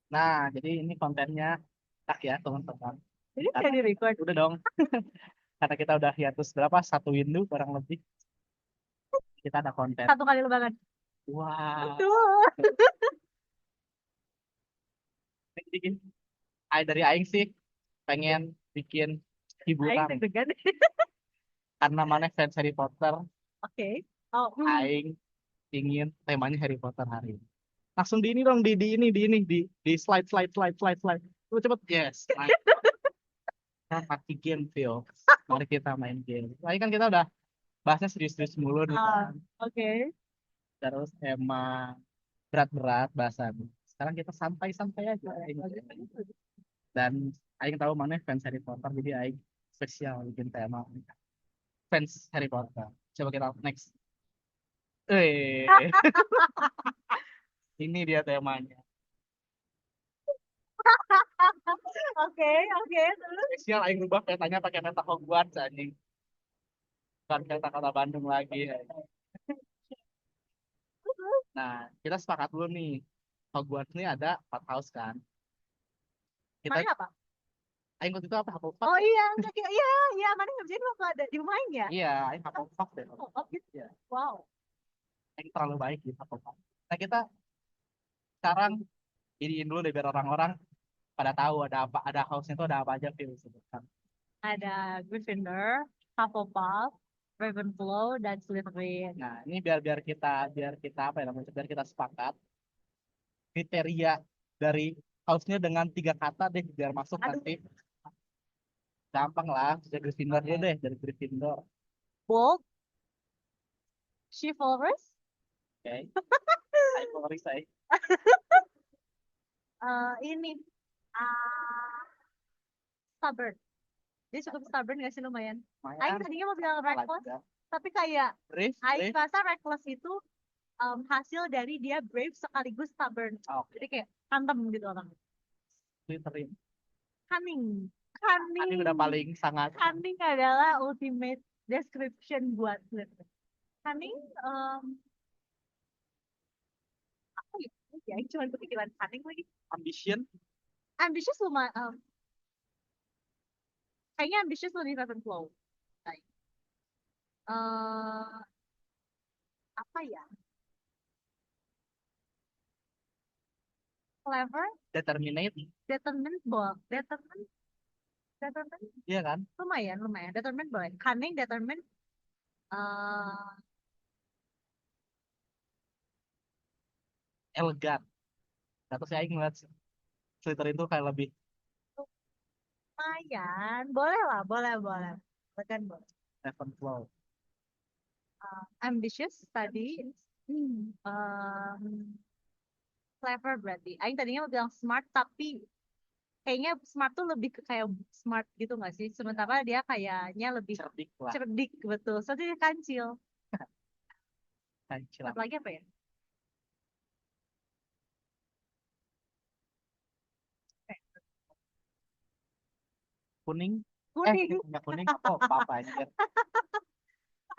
Nah, jadi ini kontennya tak ya teman-teman. Ini udah Karena di record. udah dong, karena kita udah hiatus berapa? Satu window kurang lebih. Kita ada konten. Satu kali lebaran. Wah, Aduh. bikin. Dari Aing sih pengen bikin Aing hiburan deg-degan. karena mana fans Harry Potter. Oke. Oh, Aing ingin temanya Harry Potter hari ini. Langsung di ini dong, di slide slide slide slide slide. Lu cepet, yes. Nah, mati game, Phil. Mari kita main game. Tadi kan kita udah bahasnya serius-serius mulu nih kan. oke. Terus emang berat-berat bahasan. Sekarang kita santai-santai aja. Dan Aing tahu mana fans Harry Potter, jadi Aing spesial bikin tema fans Harry Potter. Coba kita next. Eh, ini dia temanya. Oke, oke. Terus Spesial Aing rubah petanya pakai peta Hogwarts anjing. Bukan peta kota Bandung lagi. Nah, kita sepakat dulu nih. Hogwarts ini ada 4 house kan. Kita mana apa? Aing waktu itu apa Hufflepuff Oh ya? iya, iya, iya. Mana ngerjain waktu ada di rumahnya ya? Iya, Aing Hufflepuff deh. Oh, oh, gitu. Iya, Wow. Aing terlalu baik gitu Hufflepuff. Nah, kita sekarang iniin dulu deh biar orang-orang pada tahu ada house-nya itu ada apa aja Phil sebutkan. Ada Gryffindor, Hufflepuff, Ravenclaw, dan Slytherin. Nah, ini biar kita apa ya namanya? Biar kita sepakat kriteria dari house-nya dengan 3 kata deh biar masuk Aduh, nanti. Gampang lah, dari Gryffindor dulu deh, dari Gryffindor. bold, chivalrous, Oke. Aing mau saya. ini, ah, stubborn. Dia cukup stubborn gak sih lumayan? Aing Lumayan, tadinya mau bilang salah reckless, juga. tapi kayak Brave, Aing brave. rasa reckless itu hasil dari dia brave sekaligus stubborn. Oke, Jadi kayak kantem gitu orang. Slytherin. Cunning. Ini udah Cunning. paling sangat. Cunning adalah ultimate description buat Slytherin. Cunning, apa ya? Ya, cuma kepikiran cunning lagi. Ambition. Ambitious lumayan, kayaknya ambitious lebih Ravenclaw. Kayak, eh apa ya? Clever, Determinate. determined, bold, determined, determined, Iya kan? lumayan, lumayan. Determined boleh. Cunning, determined, eh Elegan. Atau saya ngeliat Slytherin itu kayak lebih lumayan. Boleh lah, boleh, boleh. Bahkan boleh. Ravenclaw. Ambitious tadi. Clever berarti. Aing tadinya mau bilang smart, tapi kayaknya smart tuh lebih ke kayak smart gitu nggak sih? Sementara dia kayaknya lebih Cerdik lah. cerdik, betul. Soalnya dia kancil. Kancilan. Satu lagi apa ya? Kuning. Kuning. Enggak kuning. Oh, apa aja.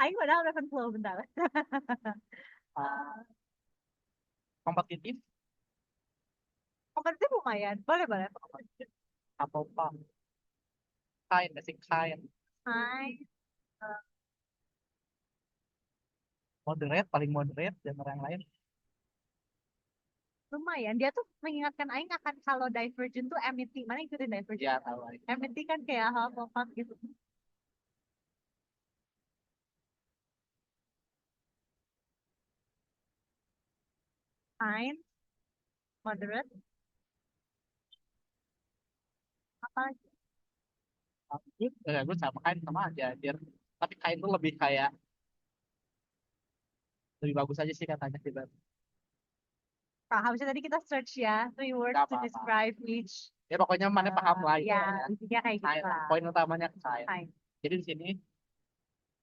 Aing padahal Ravenclaw bentar. Uh, kompetitif. Kompetitif lumayan. Boleh, boleh. Atau apa? Kind, basic kind. Hai. Eh, Moderate, paling moderate. Dan orang lain. lumayan. Dia tuh mengingatkan Aing akan kalau Divergent tuh Amity. Mana ikutin Divergent? Ya, tahu lagi. Amity kan kayak hal pop gitu. Fine, moderate, apa lagi? Gue sama kain sama aja. Biar, tapi kain tuh lebih kayak lebih bagus aja sih katanya kita. Nah, habisnya tadi kita search ya, three words Gak to apa-apa. describe each. Ya pokoknya mana paham lah Ya, ya. intinya kayak gitu Kain. lah. Poin utamanya kain. Fine. Jadi di sini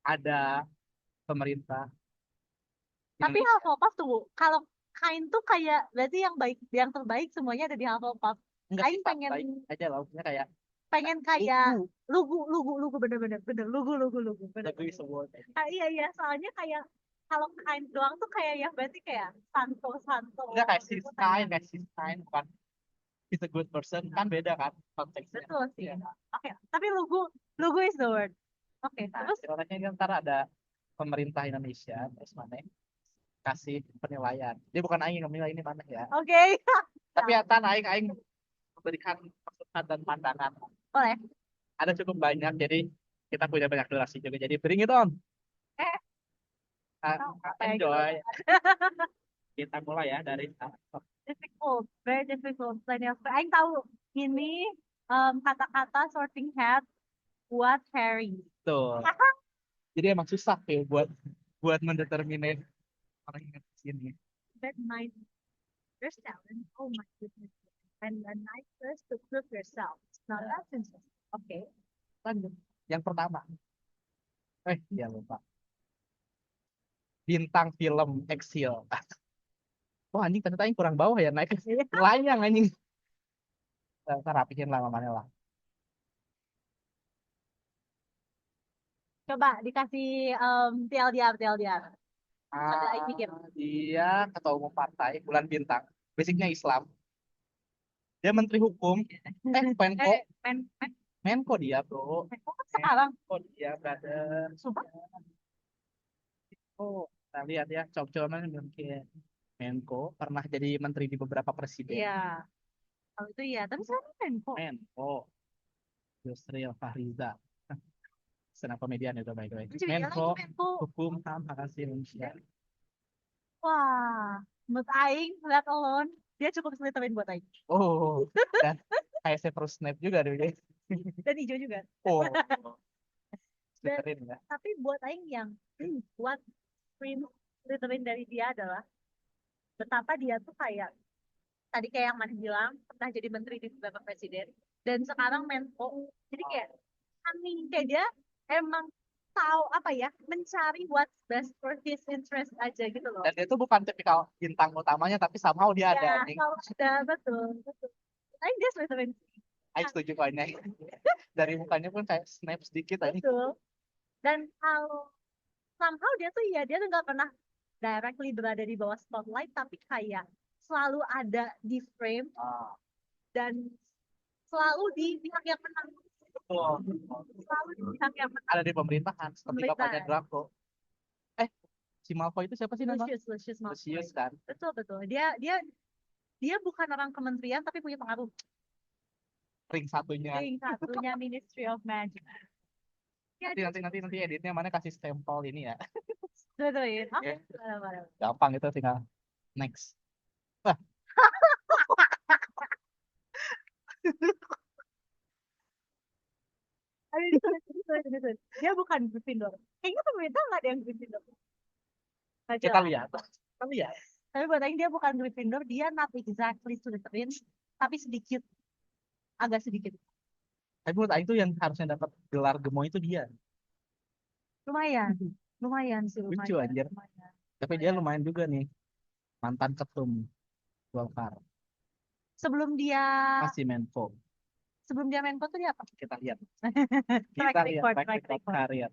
ada pemerintah Tapi Indonesia. Hufflepuff tuh, kalau kain tuh kayak, berarti yang baik, yang terbaik semuanya ada di Hufflepuff. Enggak sih Aing Pak, pengen, baik aja lah. Maksudnya kayak pengen kayak lugu. lugu, bener-bener, bener, lugu, bener. Lagu semua. Ah, iya, iya, soalnya kayak, kalau kain doang tuh kayak ya berarti kayak santo, Enggak kayak gitu sis kayak. kain, kayak sis kain bukan is a good person kan beda kan konteksnya. Betul sih. Iya. Oke, tapi lugu is the word. Oke, Nah, terus ibaratnya kan ntar ada pemerintah Indonesia terus mana kasih penilaian. Dia bukan aing yang menilai ini mana ya. oke. Tapi ya tan aing memberikan masukan dan pandangan. Boleh. Ada cukup banyak jadi kita punya banyak durasi juga. Jadi bring it on. Eh, apa ya gitu. Enjoy. Kita mulai ya dari Difficult, very difficult. Plenty of Aing tahu ini kata-kata sorting hat buat Harry. tuh. Jadi emang susah ya buat buat mendetermine orang yang di sini. That might there's talent. Oh my goodness. And a nice place to prove yourself. Now that's interesting. Okay. Lanjut. Yang pertama. Ya lupa. Bintang film Exile. Oh anjing ternyata yang kurang bawah ya naik. Layang anjing. Ntar rapihin lah mamanya lah. Coba dikasih TLDR. Sambil Aing mikir. Dia ketua umum partai Bulan Bintang. Basicnya Islam. Dia menteri hukum. Menko. Menko dia bro. Menko kan sekarang. Menko dia brother. Sumpah. Oh, kita lihat ya. Coba mana mungkin. Menko pernah jadi menteri di beberapa presiden. Iya. Kalau itu iya. Tapi sekarang Menko. Menko. Yusril Fahriza. Senang komedian itu by the way. Lucu ya, Menko Menko. Hukum HAM Hak Asasi Manusia. Wah, menurut Aing, let alone, dia cukup seliterin buat Aing. Oh, dan kayak saya terus snap juga dulu ya. Dan hijau juga. Oh, Dan, sliterin ya. tapi buat Aing yang buat screen seliterin dari dia adalah betapa dia tuh kayak, tadi kayak yang Mas bilang, pernah jadi menteri di beberapa presiden, dan sekarang Menko. Jadi kayak, kayak dia emang tahu apa ya, mencari what's best for his interest aja gitu loh. Dan dia tuh bukan tipikal bintang utamanya, tapi somehow dia ada. Ya, kalau ada, betul. Aing dia seliterin. Ayo setuju poinnya. Dari mukanya pun kayak snap sedikit aja. Betul. Dan kalau somehow dia tuh ya dia tuh nggak pernah directly berada di bawah spotlight tapi kayak selalu ada di frame dan selalu di pihak yang menang. Betul. Selalu di pihak yang menang. Ada di pemerintahan seperti bapaknya Draco. Si Malfoy itu siapa sih nama? Lucius Malfoy. Lucius kan. Betul. Dia bukan orang kementerian tapi punya pengaruh. Ring satunya. Ministry of Magic. Ya, Nanti editnya mana kasih stempel ini ya. betul ya. Oke. Gampang itu tinggal next. Dia bukan Gryffindor. Kayaknya pemerintah nggak ada yang Gryffindor. Kita lihat. Tapi buat Aing dia bukan Gryffindor, dia not exactly Slytherin, tapi sedikit, agak sedikit. Tapi menurut Aing tuh yang harusnya dapat gelar gemoy itu dia. Lumayan sih, Lucu anjir. Tapi dia lumayan juga nih. Mantan ketum Golkar. Sebelum dia Menko. Sebelum dia Menko tuh dia apa? Kita lihat. Track record karir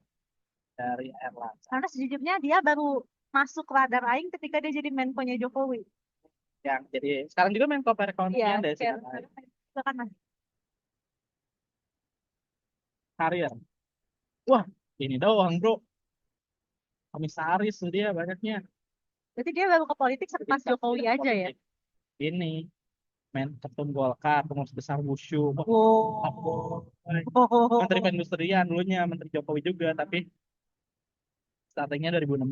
dari Erlangga. Karena sejujurnya dia baru masuk radar Aing ketika dia jadi Menko-nya Jokowi. Yang jadi sekarang juga Menko Perekonomian deh. Kan masih. Karir. Wah, ini doang bro. Komisaris tuh dia banyaknya. Berarti dia baru ke politik pas Jokowi aja ya? Ini ketum Golkar, pengurus besar Wushu. Menteri Perindustrian dulunya, Menteri Jokowi juga, tapi startingnya 2016.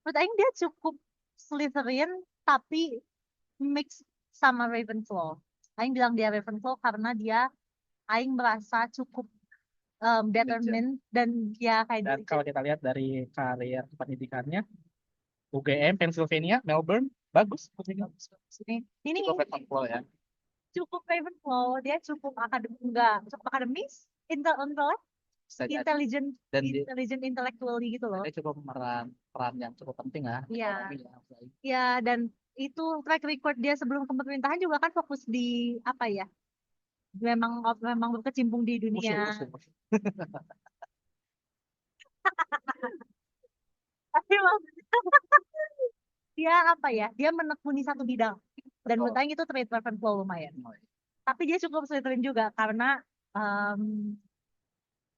Menurut Aing dia cukup Slytherin tapi mix sama Ravenclaw. Aing bilang dia Ravenclaw karena dia Aing merasa cukup determined dan dia kayak. Dan kalau kita lihat dari karir pendidikannya, UGM, Pennsylvania, Melbourne, bagus. Ini cukup Ravenclaw ya. Cukup Ravenclaw, dia cukup akademis, intelligent intellectually gitu loh. Dia cukup peran yang cukup penting lah. Iya, dan itu track record dia sebelum ke pemerintahan juga kan fokus di apa ya? Memang berkecimpung di dunia. Tapi dia apa ya? Dia menekuni satu bidang. Dan menurut Betul. Aing itu trade weapon flow lumayan. Oh, iya. Tapi dia cukup Slytherin juga karena em,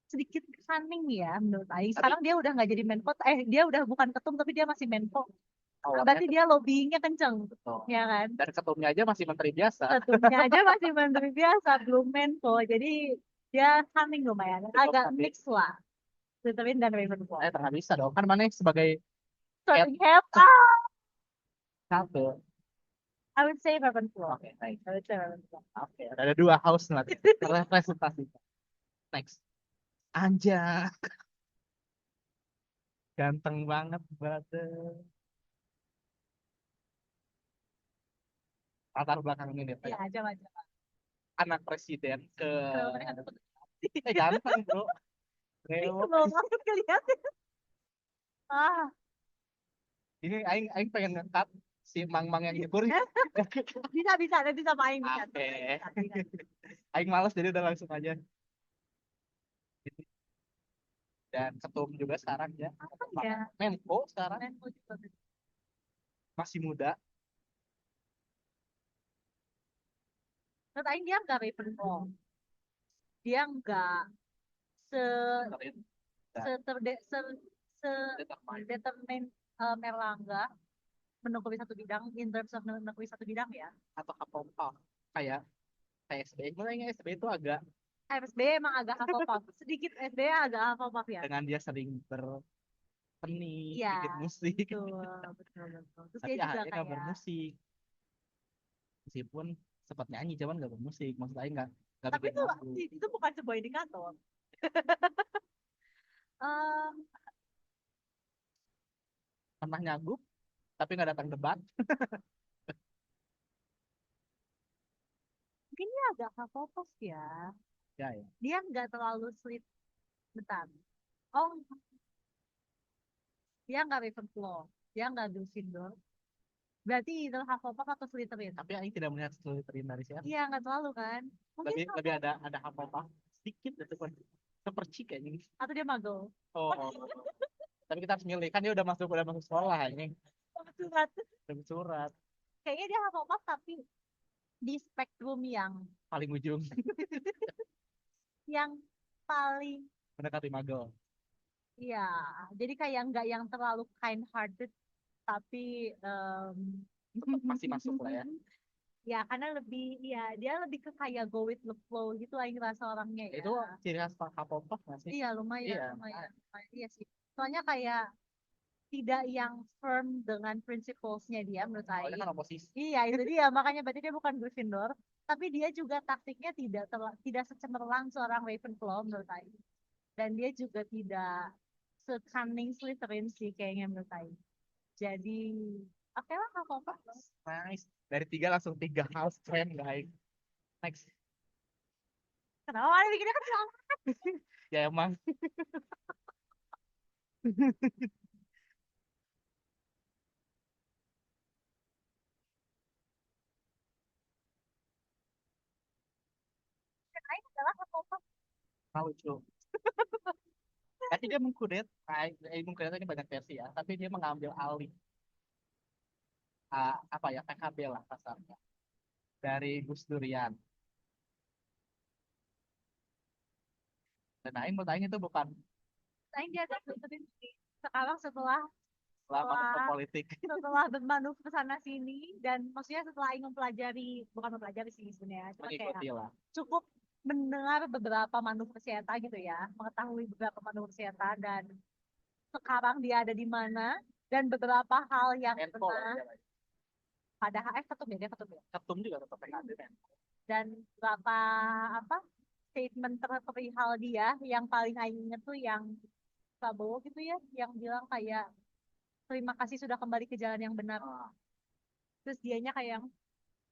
sedikit cunning ya menurut Aing. Tapi Sekarang dia udah nggak jadi Menko, dia udah bukan ketum tapi dia masih Menko. awalnya Berarti dia lobbyingnya kenceng, betul. ya kan? Dan ketumnya aja masih menteri biasa. Ketumnya aja masih menteri biasa, belum Menko. Jadi dia cunning lumayan, Betul, agak tapi mix lah Slytherin dan Ravenclaw. nggak bisa dong. Kan mana sebagai head Sorting hat, satu. I would say Ravenclaw. Oke, baik. I would say Ravenclaw. Oke, ada dua house nanti. Representasi. Next. Anja. Ganteng banget, brother. Latar belakang ini, Iya, Teh. coba-coba. Anak presiden ke Kenapa mereka tuh ganteng, bro. Brewok. belum banget kelihatan. Ah, Ini aing pengen ngekat si Mang-mang yang nyebur. bisa, nanti sama Aing bisa. Oke. Bisa. Aing males jadi udah langsung aja. Dan ketum juga sekarang ya. Apa ya? Menko sekarang Menko juga. masih muda. Menurut Aing dia nggak Ravenclaw. Dia nggak se Keren. se terde, se Determine. determine Erlangga menekuni satu bidang in terms of menekuni satu bidang ya. Atau apa kayak kayak SBY. Mulainya SBY itu agak SBY emang agak Hufflepuff. Sedikit SBY agak Hufflepuff ya. dengan dia sering bertani, Iya, bikin musik. betul. Terus Tapi dia juga akhirnya nggak kayak, bermusik. Meskipun sempat nyanyi, cuman nggak bermusik. Maksudnya nggak tapi bikin lagu. itu bukan sebuah indikator. Em, Pernah nyagup, tapi nggak datang debat. Mungkin dia agak Hufflepuff ya. Ya, ya. Dia nggak terlalu sweet. Bentar. Oh, dia nggak Ravenclaw. Dia nggak Gryffindor. Berarti itu Hufflepuff atau Slytherin? Tapi Aing tidak melihat Slytherin dari siapa. Iya, nggak terlalu kan? Mungkin Lebih ada apa sedikit gitu kan. Sepercik kayaknya. atau dia Muggle. Oh. Tapi kita harus milih kan dia udah masuk sekolah ini. Surat. Udah surat Kayaknya dia Hufflepuff tapi di spektrum paling ujung yang paling mendekati Magel. ya, jadi kayak nggak yang terlalu kind hearted tapi Masih masuk lah ya. ya karena lebih ya dia lebih ke kayak go with the flow gitu lah yang rasa orangnya ya. Itu ciri khas Hufflepuff nggak sih? Iya lumayan, Iya. lumayan. Iya sih. Soalnya kayak tidak yang firm dengan principlesnya dia menurut Oh, ini saya. kan oposisi. Iya itu dia makanya berarti dia bukan Gryffindor, tapi dia juga taktiknya tidak secemerlang seorang Ravenclaw menurut saya. Dan dia juga tidak se-cunning Slytherin sih kayaknya menurut saya. Jadi oke lah nggak apa-apa. Nice. Dari tiga langsung tiga house keren guys. Next. Kenapa malah bikinnya kan sama? Ya emang. Lain adalah apa-apa. Tahu cuy. Tapi dia mengkudeta ini banyak versi ya. Tapi dia mengambil alih apa ya PKB lah kasarnya dari Gus Durian. Dan Aing bertanya itu bukan Lain dia agak Slytherin sih. Sekarang setelah lama ke setelah politik. setelah bermanuver sana sini dan maksudnya setelah ingin mempelajari bukan mempelajari sih sebenarnya cuma kayak Mengikuti lah. cukup mendengar beberapa manuver Sieta gitu ya mengetahui beberapa manuver Sieta dan sekarang dia ada di mana dan beberapa hal yang Menko lah pernah dia. pada HF dia ketum ya Ketum juga tetap PKB Menko. dan beberapa apa statement perihal dia yang paling Aing inget tuh yang Prabowo gitu ya yang bilang kayak terima kasih sudah kembali ke jalan yang benar Ah, terus dianya kayak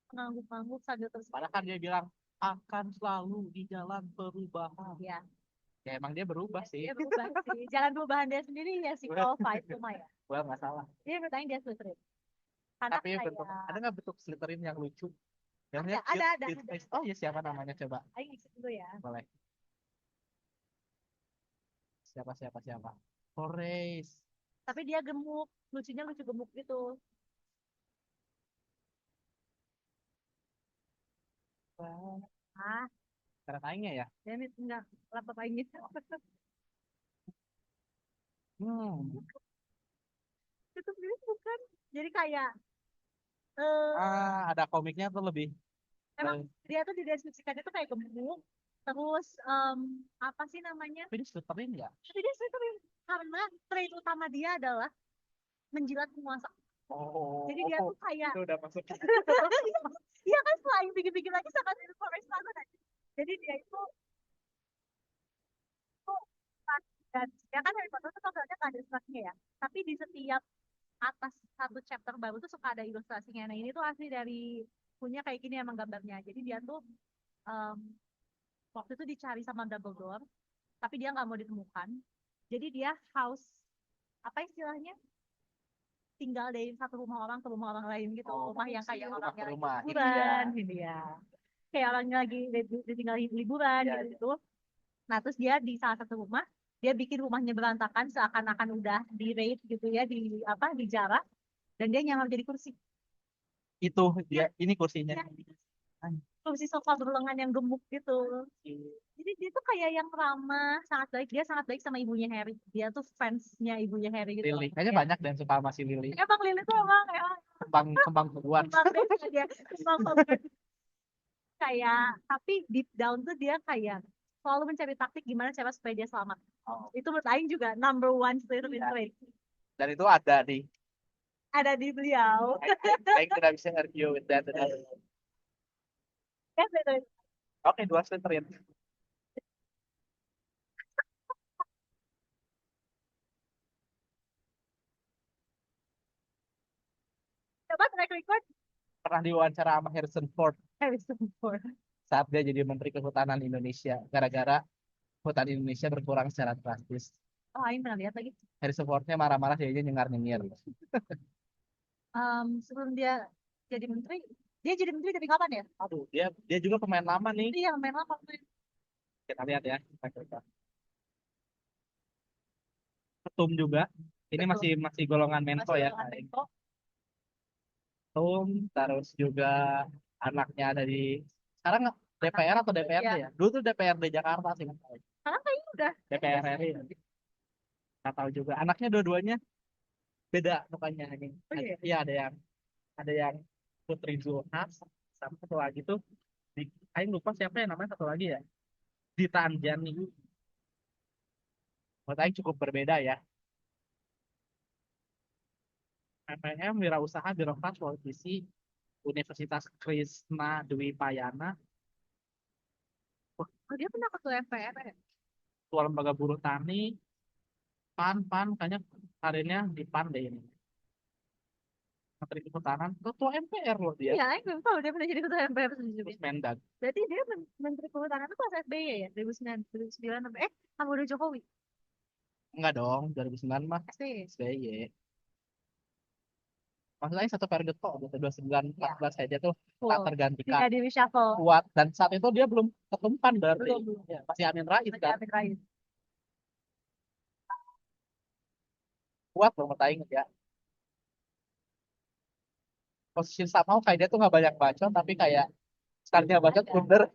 ngangguk-ngangguk sambil terus padahal kan dia bilang akan selalu di jalan perubahan. ya Ya emang dia berubah sih. dia berubah sih jalan perubahan dia sendiri ya si five cuma ya Well, nggak salah. dia bertanya dia Slytherin karena Tapi bentuk kayak ada nggak bentuk Slytherin yang lucu? Yang lihat ada cute face. Oh ya siapa namanya coba? ayo ngecek dulu ya Boleh. Siapa? Horace. tapi dia gemuk lucunya lucu gemuk gitu Ah, Cara aingnya ya. dan itu enggak laptop aing gitu. Hmm. Itu ini bukan. Jadi kayak eh Ada komiknya tuh lebih emang eh, dia tuh dideskripsikan itu kayak gemuk, terus apa sih namanya? tapi disfruterin ya. Tapi dia sebenarnya karena trait utama dia adalah menjilat penguasa. Jadi dia Oh, tuh kayak itu udah masuk. iya kan selain bikin-bikin lagi sangat influence banget kan. Jadi dia itu tuh dan ya kan Harry Potter tuh novelnya nggak ada ilustrasinya ya. Tapi di setiap atas satu chapter baru tuh suka ada ilustrasinya. Nah ini tuh asli dari punya kayak gini emang gambarnya. Jadi dia tuh em, waktu itu dicari sama Dumbledore, tapi dia nggak mau ditemukan. Jadi dia house apa istilahnya? Tinggal dari satu rumah orang ke rumah orang lain gitu. Rumah yang kayak Rumah ke orangnya lagi rumah. liburan gitu ya. Kayak orangnya lagi ditinggal liburan Iya, gitu. Nah, terus dia di salah satu rumah, dia bikin rumahnya berantakan seakan-akan udah di raid gitu ya, di apa, dijarah, dan dia nyamar jadi kursi. itu dia Ya, ini kursinya. ya, kursi sofa berlengan yang gemuk gitu. Jadi dia tuh kayak yang ramah, sangat baik. Dia sangat baik sama ibunya Harry. Dia tuh fansnya ibunya Harry gitu. Lily. Kayaknya Ya. banyak dan suka sama si Lily. Emang Lily tuh emang Kembang kembang keluar. kembang deh dia, kembang favorit. Kayak, tapi deep down tuh dia kayak selalu mencari taktik gimana cara supaya dia selamat. Itu menurut Aing juga number one Slytherin trait. Dan itu ada di. Ada di beliau. Baik tidak bisa argue with that. Ya, Slytherin. Oke, dua Slytherin. Coba track record Pernah diwawancara sama Harrison Ford Harrison Ford. saat dia jadi Menteri Kehutanan Indonesia. Gara-gara hutan Indonesia berkurang secara drastis. Oh, Aing pernah lihat lagi. Harrison Fordnya marah-marah, dia nyengar-nyengir. Sebelum dia jadi menteri dari kapan ya? Aduh, dia dia juga pemain lama nih. Iya, main lama tuh. Kita lihat ya. Ketum juga. Ini Betul. masih masih golongan Menko Masih ya. golongan Menko. Ketum, terus juga anaknya ada di sekarang DPR atau DPRD Iya. ya? Dulu tuh DPRD Jakarta sih. Karena kayaknya udah DPR RI. Nggak tahu juga. Anaknya dua-duanya beda mukanya ini. oh, iya. Iya ada yang Putri Zulhas sama satu lagi tuh di Aing lupa siapa yang namanya satu lagi ya. Dita Anjani. Menurut Aing cukup berbeda ya. PPM wirausaha birokrat politisi Universitas Krishna Dwi Payana Oh, dia pernah ketua MPR ya? ketua lembaga buruh tani PAN kayaknya karirnya di PAN deh ini. Menteri Kehutanan ketua MPR loh dia. Iya, aku belum tahu dia pernah jadi ketua MPR Terus juga. Mendag. Berarti dia Menteri Kehutanan itu pas SBY ya? 2009 sampai sama udah Jokowi. Enggak dong, 2009 mah SBY. SBY. Maksudnya satu periode kok, gitu, 29-14 saja tuh tak Full. tergantikan Tidak di reshuffle. kuat. Dan saat itu dia belum ketumpan berarti. Belum. Ya, masih Amin Rais Masih kan. Amin Rais. Kuat loh, mau inget ya. Posisi sama kayak dia tuh nggak banyak bacot, tapi kayak sekalinya bacot blunder.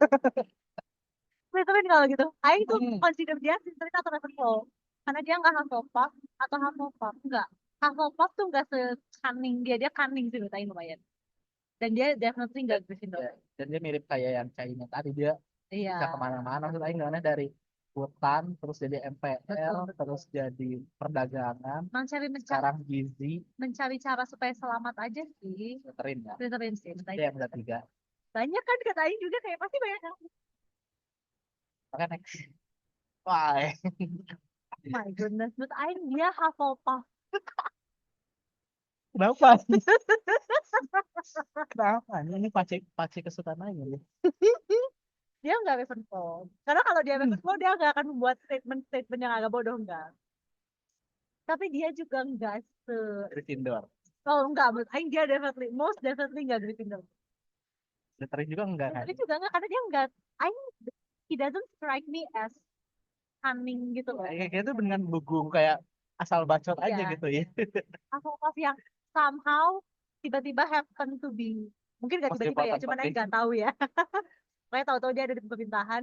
Slytherin kalau gitu. Aing tuh Hmm. consider dia Slytherin atau Ravenclaw. Karena dia nggak Hufflepuff atau Hufflepuff. Enggak. Hufflepuff tuh nggak se-cunning dia. Dia cunning sih menurut Aing lumayan. Dan dia definitely nggak Gryffindor. Ya, dan dia mirip kayak yang China tadi, dia Iya. bisa kemana-mana. Maksudnya nggak dari hutan, terus jadi MPR, Betul. terus jadi perdagangan, Mencari sekarang gizi, mencari cara supaya selamat aja sih. Slytherin ya. Slytherin sih. Dia yang udah tiga. Banyak kan kata Aing juga kayak pasti banyak yang Makanya next. Wah, oh my goodness. Menurut Aing dia Hufflepuff. kenapa? Kenapa? Ini paci kesukaan aja nih. Dia nggak Ravenclaw. Karena kalau dia Ravenclaw dia nggak akan membuat statement yang agak bodoh enggak. Tapi dia juga nggak Gryffindor. oh enggak menurut Aing dia most definitely nggak Gryffindor. Slytherin juga enggak kan? Tapi juga nggak karena dia nggak Aing he doesn't strike me as cunning gitu loh. Kayak itu dengan bugung kayak asal bacot aja Iya. gitu ya. Hufflepuff yang somehow tiba-tiba happen to be mungkin gak Most tiba-tiba ya important cuman Aing topic. nggak tahu ya Kayak tahu-tahu dia ada di pemerintahan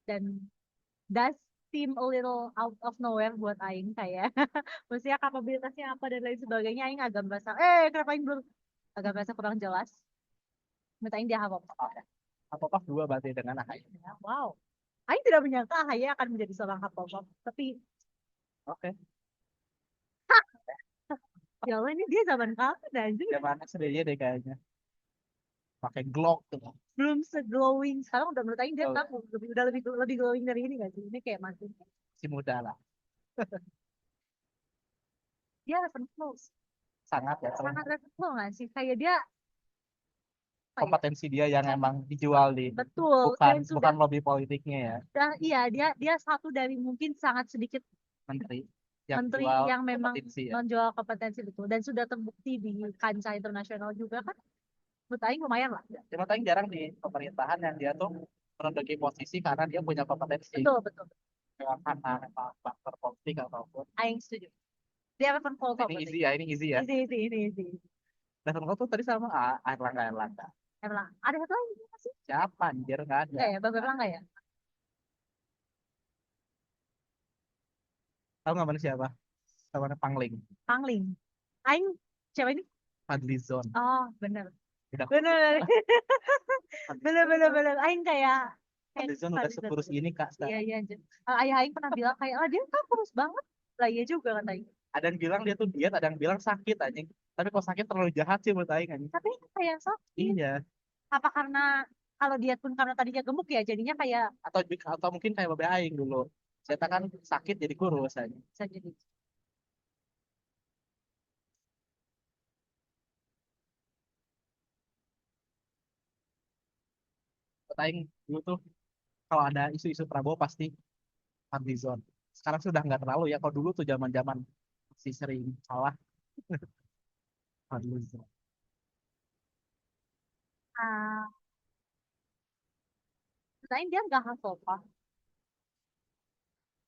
dan does seem a little out of nowhere buat Aing kayak maksudnya kapabilitasnya apa dan lain sebagainya Aing agak merasa kenapa Aing belum agak merasa kurang jelas. Menurut Aing dia apa? Apa dua berarti dengan AHY. Wow. Aing tidak menyangka AHY akan menjadi seorang Hufflepuff. Tapi Oke. ya Allah ini dia zaman kapan anjir? Zaman SD-nya deh kayaknya. Pakai Glock tuh. Belum se-glowing. Sekarang udah menurut Aing dia Oh, tahu udah lebih glowing dari ini gak sih? Ini kayak masih si muda lah. dia Ravenclaw. Sangat ya. Sangat Ravenclaw gak sih? Kayak dia apa ya? Kompetensi dia yang emang dijual di Betul bukan dan bukan sudah lobby politiknya ya. iya dia satu dari mungkin sangat sedikit Menteri yang menteri jual yang memang kompetensi ya. menjual kompetensi betul dan sudah terbukti di kancah internasional juga kan. Menurut Aing lumayan lah. Cuma paling jarang di pemerintahan yang dia tuh menduduki posisi karena dia punya kompetensi. Betul betul. Kayak karena memang faktor politik ataupun. Aing setuju. Dia Ravenclaw kok Ini berarti. easy ya, ini easy ya. Easy. Dan kalau tuh tadi sama Erlangga Erlangga. Erlang. Ada satu lagi nggak sih? Siapa anjir nggak ada. Enggak ya, Bang Erlang nggak ya? Tahu nggak mana siapa? Sama Pangling. Pangling. Aing siapa ini? Fadlizon. Oh, bener. Udah Bener. Bener. Aing kayak Fadlizon udah Fadlizon. sekurus ini Kak Iya, sekarang. iya, anjir. Ayah Aing pernah bilang kayak, dia kan kurus banget. Lah iya juga kata Aing. Ada yang bilang dia tuh diet, ada yang bilang sakit anjing. Tapi kalau sakit terlalu jahat sih menurut Aing anjing. Tapi kayak sakit. Iya. Apa karena kalau diet pun karena tadinya gemuk ya, jadinya kayak Atau mungkin kayak Babe Aing dulu. Saya kan sakit jadi kurus aja. bisa jadi. Menurut Aing dulu tuh kalau ada isu-isu Prabowo pasti Fadlizon. Sekarang sudah nggak terlalu ya. Kalau dulu tuh zaman-zaman masih sering salah Fadlizon. Ah, menurut Aing dia nggak Hufflepuff.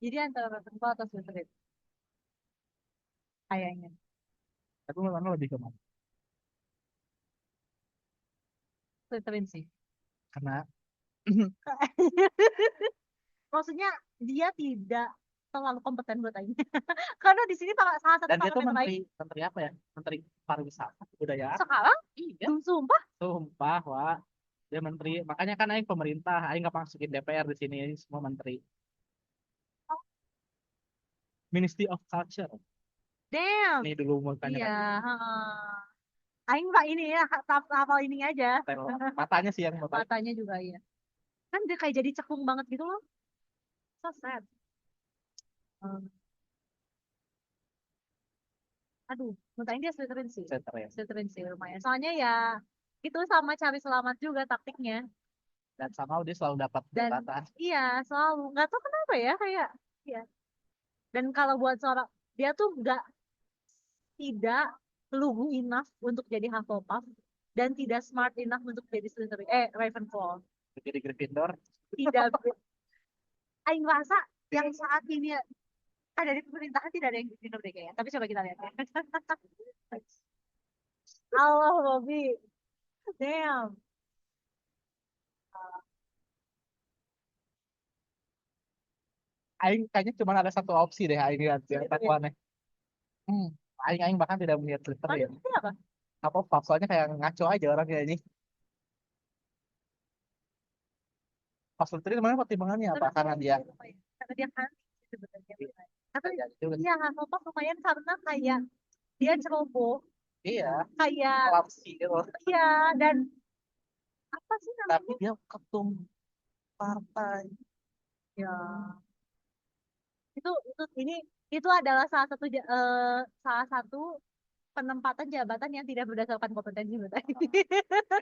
Jadi antara Ravenclaw atau Slytherin kayaknya. Tapi memang lebih ke mana? Slytherin sih. Karena Maksudnya dia tidak terlalu kompeten buat Aing. Karena di sini salah satu dan dia tuh parameter Aing menteri apa ya? Menteri pariwisata, kebudayaan. sekarang, Iya, sumpah, sumpah, wah. Dia menteri. Makanya kan Aing pemerintah, Aing nggak masukin DPR di sini semua menteri. Ministry of Culture. damn. Nih dulu mukanya Iya, kan heeh. Aing pak ini ya, hafal ini aja. matanya sih yang mau Matanya juga iya. Kan dia kayak jadi cekung banget gitu loh. So sad. Hmm. Aduh, menurut Aing dia center ya. Slytherin sih lumayan. Soalnya ya itu sama cari selamat juga taktiknya. Dan sama dia selalu dapat Dan jabatan. iya selalu nggak tahu kenapa ya kayak ya. Dan kalau buat seorang dia tuh nggak tidak lugu enough untuk jadi Hufflepuff dan tidak smart enough untuk jadi Slytherin Ravenclaw. Jadi Gryffindor. Tidak Aing rasa yang saat ini ada di pemerintahan tidak ada yang Gryffindor deh kayaknya. Tapi coba kita lihat ya. Allah Bobby. Damn. Aing kayaknya cuma ada satu opsi deh Aing lihat yang Slytherin. takwannya. Hmm. Aing bahkan tidak melihat Mana Slytherin. itu apa? Apa soalnya kayak ngaco aja orangnya ini. Pas Slytherin mana pertimbangannya apa? Karena Karena dia lumayan. Karena dia kan sebenarnya. Tapi iya juga. iya Hufflepuff lumayan karena kayak dia ceroboh. Iya, Kayak korupsi gitu. iya dan apa sih Tapi namanya? dia ketum partai. Ya. Ini itu adalah salah satu penempatan jabatan yang tidak berdasarkan kompetensi menurut saya.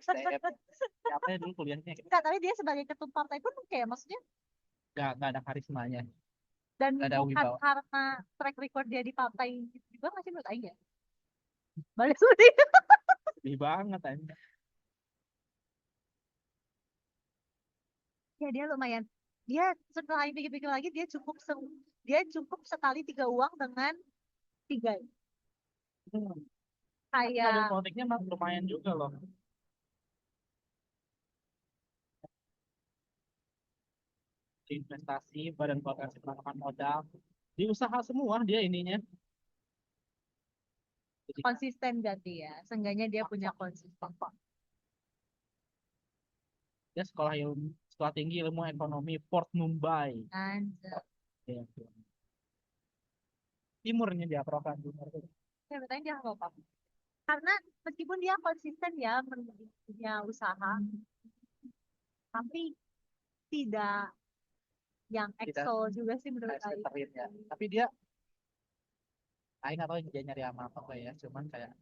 STM. Siapa ya dulu kuliahnya? Enggak, tapi dia sebagai ketum partai pun kayak maksudnya Nggak ada karismanya. dan Nggak ada bukan wibawa. karena track record dia di partai juga nggak sih menurut Aing ya? Balik seperti itu. Sedih banget Aing. Ya dia lumayan. Dia setelah Aing pikir-pikir lagi dia cukup sekali 3 uang dengan 3. Hmm. Karir Kayak politiknya mah lumayan juga loh. di investasi, badan potensi penanaman modal, di usaha semua dia ininya. Jadi Konsisten berarti ya. Seenggaknya dia punya fakta, konsisten. fakta. Dia sekolah tinggi ilmu ekonomi Port Mumbai. Anjir. Ya, timurnya dia Prokan Timur. Saya bertanya dia apa? Karena meskipun dia konsisten ya punya usaha, tapi tidak yang Tidak EXO juga sih menurut saya. sektorin ya. Tapi dia, Aing nggak tahu dia nyari amal apa enggak ya. Cuman kayak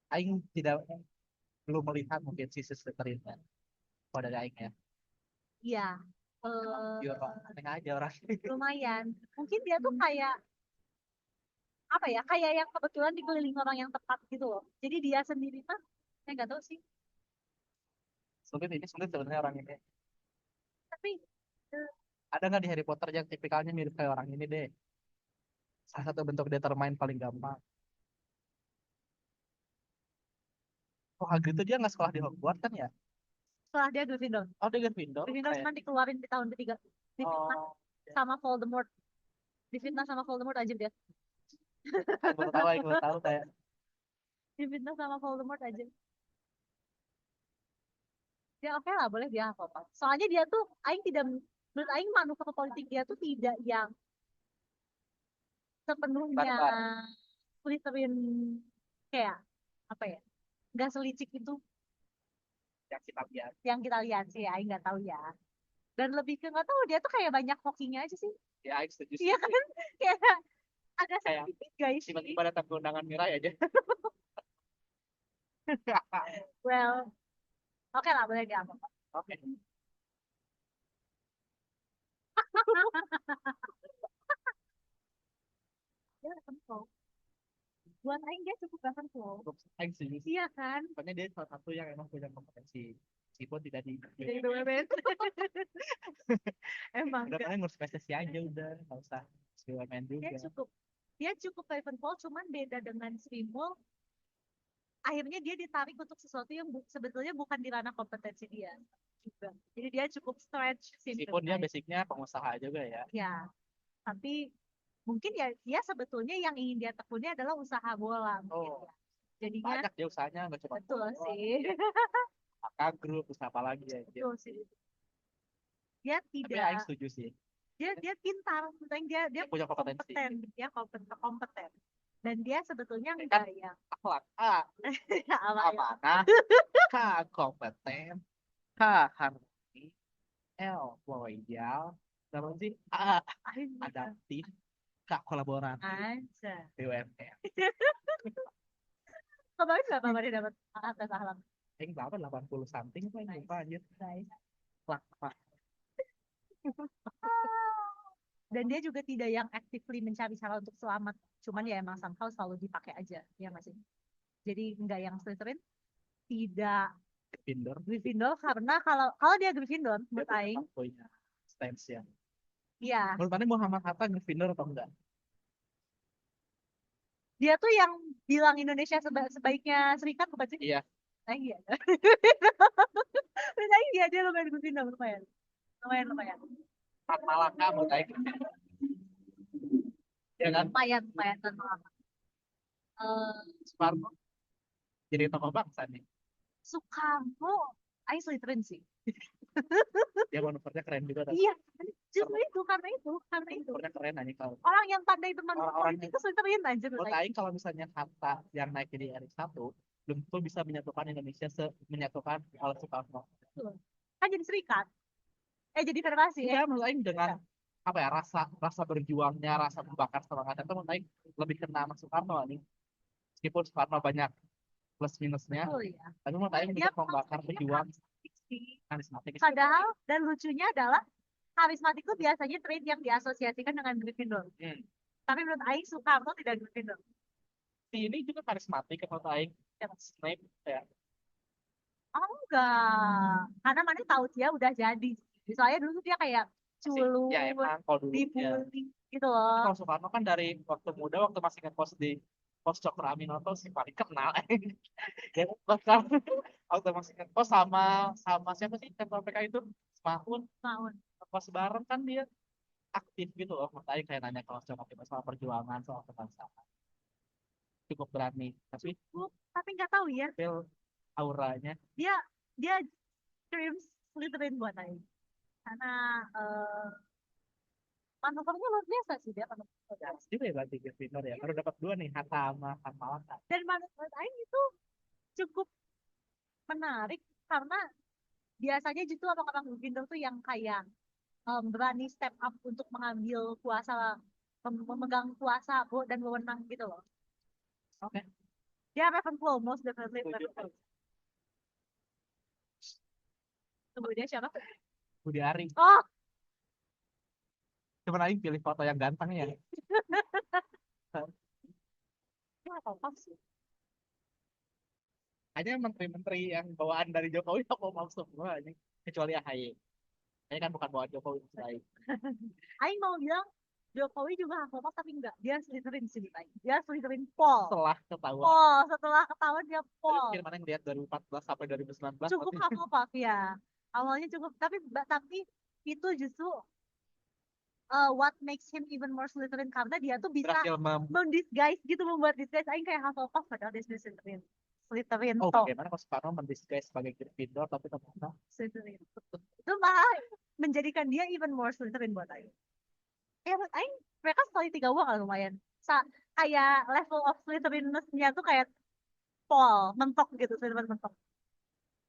Aing tidak belum melihat mungkin sisi sektorinnya. Kalau dari Aing ya. Iya, Biar tengah aja orang. lumayan. Mungkin dia tuh kayak apa ya? Kayak yang kebetulan dikelilingi orang yang tepat gitu loh. Jadi dia sendiri mah, saya nggak tahu sih. Sulit sebenarnya orang ini. Tapi eh, Ada nggak di Harry Potter yang tipikalnya mirip kayak orang ini deh? Salah satu bentuk determine paling gampang. Oh, Hagrid itu dia nggak sekolah di Hogwarts kan ya? setelah dia Gryffindor, Oh, dia Gryffindor. Gryffindor Kayak, cuma dikeluarin di tahun ketiga. Difitnah oh, ya. sama Voldemort. Difitnah sama Voldemort aja dia. Aku baru tahu kayak Difitnah sama Voldemort aja. Ya oke lah, boleh dia apa-apa. Soalnya dia tuh, Aing tidak, menurut Aing manuver politik dia tuh tidak yang sepenuhnya barbar Slytherin kayak apa ya, nggak selicik itu yang kita lihat. yang kita lihat sih. Aing nggak tahu ya. Dan lebih ke nggak tahu dia tuh kayak banyak hokinya aja sih. Ya, Aing setuju Iya sih. kan? Kayak agak Kayak sedikit guys sih. tiba-tiba datang ke undangan Mirai aja. Well, oke lah, boleh dia apa-apa. Oke. Dia Ravenclaw. Buat Aing dia cukup Ravenclaw. Cukup Aing setuju sih. Iya kan? Soalnya dia salah satu yang emang punya kompetensi. Meskipun tidak di Jadi BUMN. Emang udah kan? paling ngurus PSSI aja udah, nggak usah BUMN Dia juga. cukup dia cukup Ravenclaw, cuman beda dengan Srimul. Akhirnya dia ditarik untuk sesuatu yang sebetulnya bukan di ranah kompetensi dia juga. Jadi dia cukup stretch sih Meskipun menurut dia Aing. basicnya pengusaha juga ya. Ya, tapi mungkin ya dia sebetulnya yang ingin dia tekuni adalah usaha bola mungkin Oh, ya. Jadinya banyak dia usahanya nggak cuma betul bola doang. sih. Kakak grup, usaha apa lagi ya. Betul sih. Dia Tapi tidak Aing setuju sih. dia pintar, maksudnya dia Dia punya kompetensi. kompeten, dia kompeten. Dan dia sebetulnya Ini kan enggak yang akhlak apa ya. amanah, K kompeten, K harmoni, L loyal, sama sih adaptif, K kolaboratif, Aja. BUMN. Kemarin berapa kali dapat tes akhlak? Yang berapa 80 something apa yang lupa aja. Nice. Akhlak apa? Dan dia juga tidak yang actively mencari cara untuk selamat, cuman ya emang somehow selalu dipakai aja ya masih. Jadi enggak yang Slytherin, tidak Gryffindor Gryffindor, karena kalau kalau dia Gryffindor dia menurut punya Aing, punya stance ya. ya Menurut mana Muhammad Hatta Gryffindor atau enggak? dia tuh yang bilang Indonesia sebaiknya serikat bukan sih? Iya, Nah, iya. Menurut Aing dia lumayan Gryffindor, lumayan lumayan lumayan Tan Malaka menurut Aing Gryffindor. Ya kan? lumayan lumayan lumayan. Soekarno jadi tokoh bangsa nih. Soekarno, Aing Slytherin sih. Dia manuvernya keren juga. Iya, justru itu karena itu Manuvernya keren aja kalau orang yang pandai bermanuver orang-orang politik itu Slytherin aja menurut menurut Aing. Aing kalau misalnya Hatta yang naik jadi RI 1 belum tentu bisa menyatukan Indonesia menyatukan oleh Soekarno. Betul. Kan jadi serikat, jadi federasi Iya, menurut Aing dengan apa ya rasa rasa berjuangnya, rasa membakar semangatnya itu menurut Aing lebih kena sama Soekarno nih. Meskipun Soekarno banyak plus minusnya, betul ya. tapi menurut Aing Dia untuk membakar dia berjuang karismatik sih. karismatik. Padahal dan lucunya adalah karismatik itu biasanya trait yang diasosiasikan dengan Gryffindor. Hmm. Tapi menurut Aing Soekarno tidak Gryffindor. Si ini juga karismatik menurut Aing. Snape ya. Oh enggak, karena mana tahu dia udah jadi. Soalnya dulu tuh dia kayak Masih, culun, ya emang kalau dulu ya. dibully gitu loh. Kalau Soekarno kan dari waktu muda, waktu masih ngekos di pos Cokro Aminoto sih paling kenal. Ya, bahkan waktu masih ngekos sama sama siapa sih ketua PK itu? Semahun. Tahun. pas bareng kan dia aktif gitu loh, makanya kayak nanya kalau soal perjuangan, soal kebangsaan, cukup berani, tapi Tapi nggak tahu ya, feel auranya dia dia dreams Slytherin buat Aing. Karena eh, manuvernya luar biasa sih dia manuvernya. gas juga ya berarti Gryffindor ya, baru dapat dua nih, Hatta sama Malaka. Dan manuver Aing itu cukup menarik karena biasanya justru orang-orang Gryffindor tuh yang kayak berani step up untuk mengambil kuasa, memegang kuasa dan wewenang gitu loh. Oke, Dia Ravenclaw, most definitely setuju. Ravenclaw. Tunggu dia siapa? Budi Ari, Oh, cuma lagi pilih foto yang ganteng ya. dia apa sih? Hanya menteri-menteri yang bawaan dari Jokowi aku mau semua ini, kecuali AHY. Kayaknya kan bukan bawaan Jokowi, baik. Aing mau bilang Jokowi juga Hufflepuff tapi enggak. Dia Slytherin sih Aing. Dia Slytherin Paul. Setelah ketahuan, Paul setelah ketahuan dia tapi Paul. mungkin mana yang lihat 2014 sampai 2019 Cukup berarti Hufflepuff ya. Awalnya cukup tapi itu justru what makes him even more Slytherin karena dia tuh bisa berhasil mendisguise gitu, membuat disguise Aing kayak Hufflepuff padahal dia Slytherin. Slytherin oh toh. bagaimana kalau Soekarno mendisguise sebagai Gryffindor tapi ternyata Slytherin. Itu malah menjadikan dia even more Slytherin buat Aing. Ya buat Aing mereka sekali 3 uang lah lumayan. Kayak level of Slytherinness-nya tuh kayak Paul, mentok gitu, Slytherin mentok.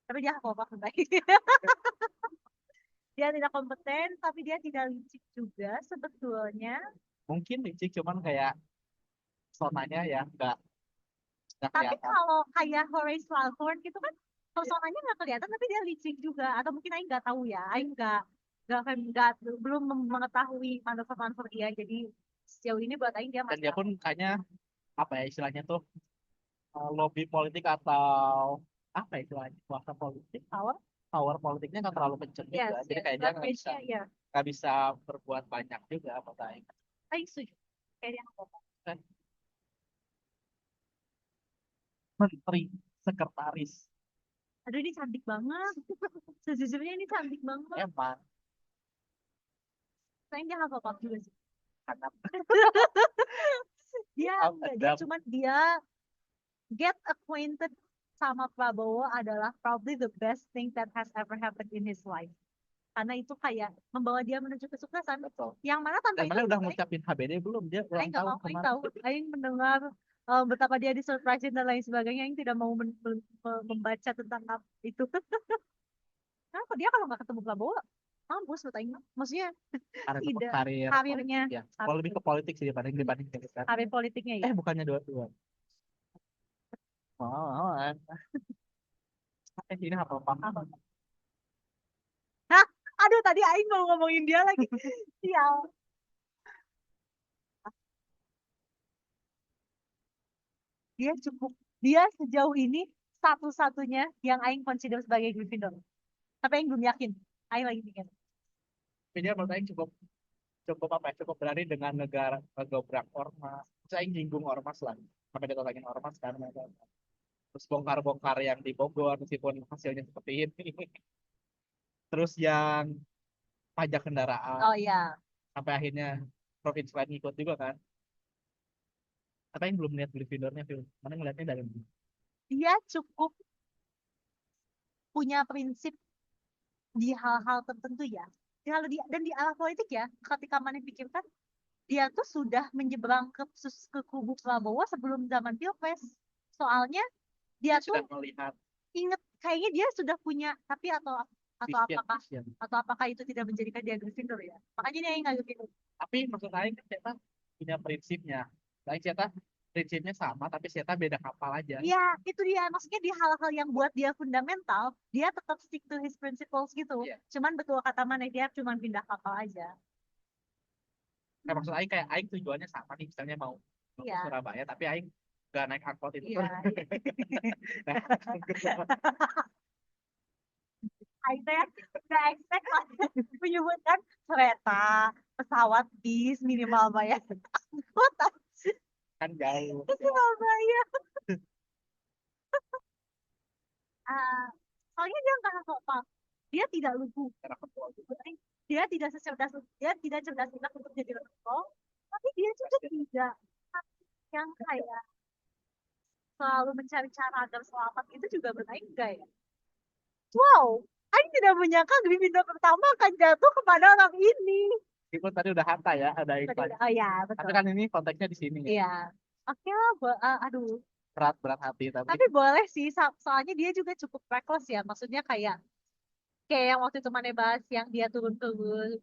Tapi dia Hufflepuff baik. Dia tidak kompeten, tapi dia tidak licik juga sebetulnya. mungkin licik cuman kayak sonanya ya nggak Tapi kelihatan. kalau kayak Horace Slughorn gitu kan, personanya nggak kelihatan, tapi dia licik juga. Atau mungkin Aing nggak tahu ya, Aing nggak belum mengetahui manuver-manuver dia. Jadi sejauh ini buat Aing dia Dan masih dia pun kayaknya apa ya istilahnya tuh, lobby politik atau apa ya istilahnya, kuasa politik, power. power politiknya nggak terlalu kenceng Yes, juga, jadi yes. kayak dia Leverage-nya ya. nggak bisa berbuat banyak juga apa Aing. Aing setuju. Kayak dia Hufflepuff. Kan menteri sekretaris Aduh ini cantik banget. Sejujurnya ini cantik banget. emang Sayang dia Hufflepuff juga sih. karena Dia enggak, dia cuman dia get acquainted sama Prabowo adalah probably the best thing that has ever happened in his life. Karena itu kayak membawa dia menuju kesuksesan. betul. Yang mana tanpa Dan itu mana udah Aing ngucapin HBD belum, dia ulang nggak tahun mau, Aing kemarin. tahu, Aing mendengar betapa dia disurprisein dan lain sebagainya. Aing tidak mau membaca tentang itu. Kenapa dia kalau nggak ketemu Prabowo mampus buat Aing. Maksudnya tidak Karir karirnya, ya, kalau lebih ke politik sih dibanding dibanding militer. karir politiknya ya. Bukannya dua-dua. Oh, ini apa apa? Hah, aduh tadi Aing mau ngomongin dia lagi. Sial. Dia cukup, dia sejauh ini satu-satunya yang Aing consider sebagai Gryffindor. Tapi Aing belum yakin. Aing lagi mikir. Tapi dia menurut saya cukup cukup apa ya, cukup berani dengan negara ngegobrak ormas. Saya nyinggung ormas lah, sampai ditolongin ormas karena terus bongkar-bongkar yang di Bogor meskipun hasilnya seperti ini. Terus yang pajak kendaraan Oh iya. sampai akhirnya provinsi lain ikut juga kan. Tapi yang belum lihat Gryffindornya Phil. Mana ngeliatnya dari mana? Dia cukup punya prinsip di hal-hal tertentu ya. Dan di arah politik ya, ketika mana pikirkan, dia tuh sudah menyeberang ke kubu Prabowo sebelum zaman Pilpres. Soalnya dia tuh Sudah melihat inget kayaknya dia sudah punya, tapi vision, apakah vision. itu tidak menjadikan dia Gryffindor ya? Makanya dia nggak Gryffindor. Tapi maksud saya kan kita punya prinsipnya. Saya kita prinsipnya sama tapi kita beda kapal aja. Iya, itu dia. Maksudnya di hal-hal yang buat dia fundamental, dia tetap stick to his principles gitu. Iya. Cuman betul kata mana dia cuman pindah kapal aja. Maksud Aing kayak Aing tujuannya sama nih, misalnya mau ke Iya. Surabaya tapi Aing gak naik angkot itu. Iya. Aing teh nggak expect lah menyebutkan kereta, pesawat, bis, minimal bayar angkot Kan jauh. minimal bayar. Soalnya dia nggak apa-apa. Dia tidak lugu. Karena ketua juga. dia tidak cerdas enough untuk jadi Ravenclaw, tapi dia juga tidak yang kayak selalu mencari cara agar selamat itu juga bermain enggak ya. Wow, Aing tidak menyangka Gryffindor pertama akan jatuh kepada orang ini. Meskipun tadi udah hata ya, ada Tadi iklan. udah, oh ya Tapi betul. kan ini konteksnya di sini ya. Iya. Oke lah, aduh. Berat berat hati tapi Tapi boleh sih, soalnya dia juga cukup reckless ya. Maksudnya kayak kayak yang waktu itu mana bahas yang dia turun ke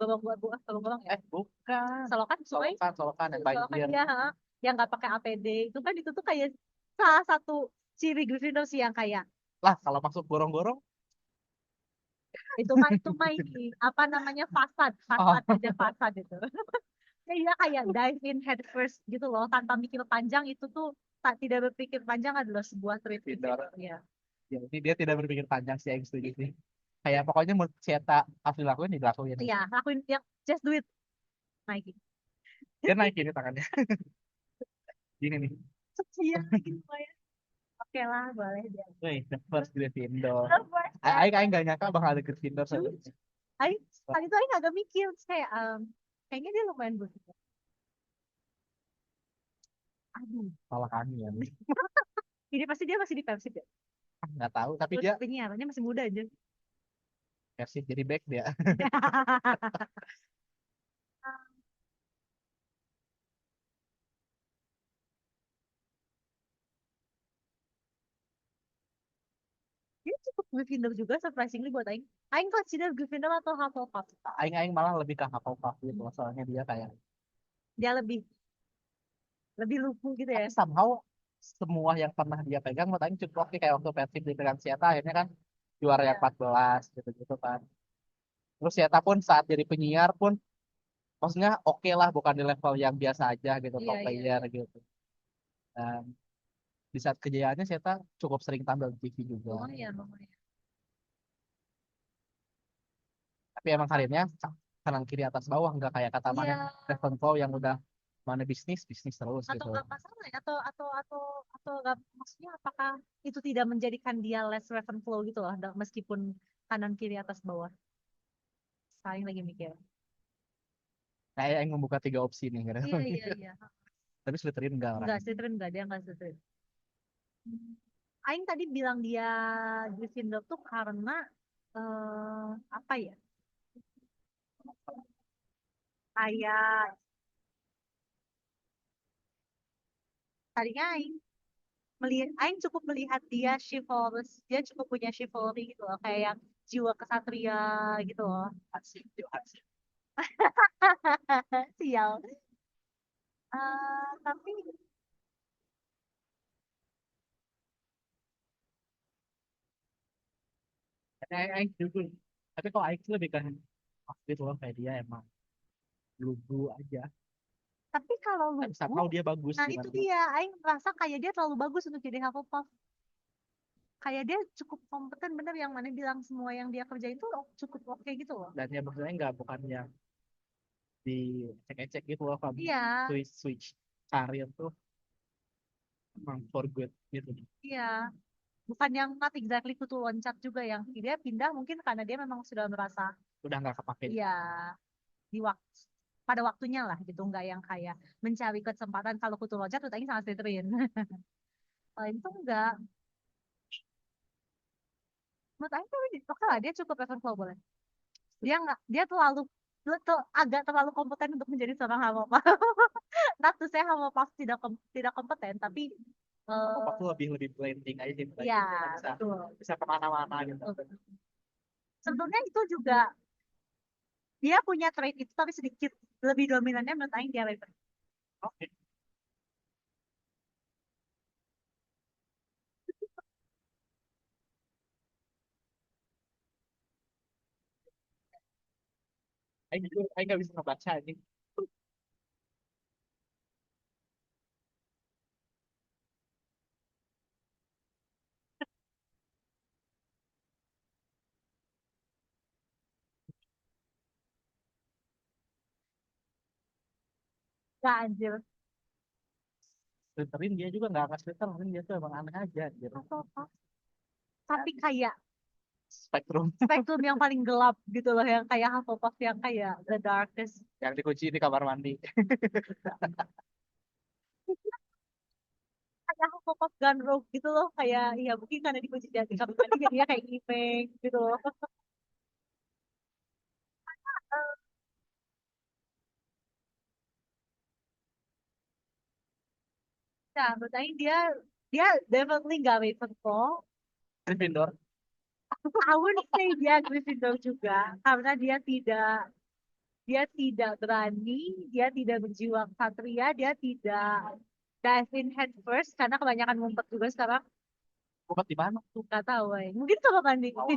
babak-babak ya. bukan. Selokan sungai, Solokan yang selokan banjir. dia, ha, yang nggak pakai APD. Itu tuh kayak salah satu ciri Gryffindor sih yang kayak Lah kalau masuk gorong-gorong, itu mah ini apa namanya fasad, oh, fasad aja fasad itu. Ya iya kayak dive in head first gitu loh tanpa mikir panjang itu tuh tidak berpikir panjang adalah sebuah trait Gryffindor. Gryffindor ya. Ya, ini dia tidak berpikir panjang sih, yang setuju sih. Kayak pokoknya menurut si Eta harus dilakuin, dilakuin. Iya, lakuin yang just do it Nike. Dia naik ini tangannya. Gini nih. Iya gitu ya. Oke lah, boleh dia. Wih, the first Gryffindor. The first Aing ever. gak nyangka bakal ada Gryffindor Dude. sebenarnya. Kali itu Aing agak mikir terus kayak kayaknya dia lumayan bagus. Aduh, Salah kami ya. ini pasti dia masih di Persib ya. Nggak tahu, tapi Terus dia penyiarannya masih muda aja. Persib jadi back dia. Dia cukup Gryffindor juga surprisingly buat Aing. Aing consider Gryffindor atau Hufflepuff. Aing malah lebih ke Hufflepuff gitu. Soalnya dia kayak. Dia lebih lebih lugu gitu ya. Tapi somehow semua yang pernah dia pegang, menurut Aing cukup oke. Kayak waktu Persib dipegang Sieta, akhirnya kan juara yang Iya, 14 gitu-gitu kan. Terus Sieta pun saat jadi penyiar pun, maksudnya oke lah, bukan di level yang biasa aja gitu, iya, top iya, player iya. gitu. Dan di saat kejayaannya Sieta cukup sering tampil di TV juga. Lumayan, lumayan. Tapi emang karirnya kanan kiri atas bawah, nggak kayak kata mana Iya, Ravenclaw yang udah mana bisnis bisnis terus atau gitu. nggak masalah ya, atau nggak maksudnya apakah itu tidak menjadikan dia less Ravenclaw gitu loh, meskipun kanan kiri atas bawah. Saling lagi mikir. Kayak yang membuka tiga opsi nih gitu. Iya, iya, iya. Tapi Slytherin enggak Enggak, orangnya. Slytherin enggak, dia enggak Slytherin. Aing tadi bilang dia Gryffindor tuh karena apa ya? Kayak tadinya Aing cukup melihat dia chivalrous, dia cukup punya chivalry gitu loh, kayak yang jiwa kesatria gitu loh. Asik, yuk, asik. Sial. Tapi Aing juga. Tapi kalau Aing sih lebih kan waktu loh kayak dia emang lugu aja. kalau Tapi lugu, somehow dia bagus nah itu gimana. dia. Aing merasa kayak dia terlalu bagus untuk jadi Hufflepuff. Kayak dia cukup kompeten bener yang mana bilang semua yang dia kerjain tuh cukup oke gitu loh. Dan ya maksudnya nggak bukan yang dicek-cek gitu loh kamu Iya, switch switch karir tuh emang for good gitu. iya. Bukan yang not exactly kutu loncat juga yang dia pindah mungkin karena dia memang sudah merasa Udah nggak kepake. ya di waktu pada waktunya lah gitu nggak yang kayak mencari kesempatan kalau kutu loncat tuh tadi sangat Slytherin. Kalau itu enggak. Menurut aku oke lah dia cukup Ravenclaw boleh. Dia terlalu agak terlalu kompeten untuk menjadi seorang Hufflepuff. Not to say Hufflepuff tidak kompeten tapi Apa eh tuh lebih lebih blending aja sih ya bisa betul. bisa kemana-mana gitu. Betul. Sebetulnya itu juga dia punya trait itu tapi sedikit lebih dominannya menurut Aing dia Raven. Oke. Aing jujur Aing nggak bisa ngebaca ini. Gak anjir. Slytherin dia juga nggak Slytherin dia tuh emang aneh aja gitu. Apa-apa. Tapi kayak Spektrum spektrum yang paling gelap gitu loh, yang kayak Hufflepuff yang kayak the darkest. yang dikunci di kamar mandi. Kayak Hufflepuff Gunrogue gitu loh, kayak ya mungkin karena dikunci di kamar mandi jadinya kayak gimmick gitu loh. Nah, menurut Aing dia dia definitely gak Ravenclaw. Gryffindor. I wouldn't say dia Gryffindor juga, karena dia tidak berani, dia tidak berjiwa ksatria, dia tidak dive in head first karena kebanyakan ngumpet juga sekarang. Bukan di mana tuh? Gak tahu, mungkin kalau mandi. Oh,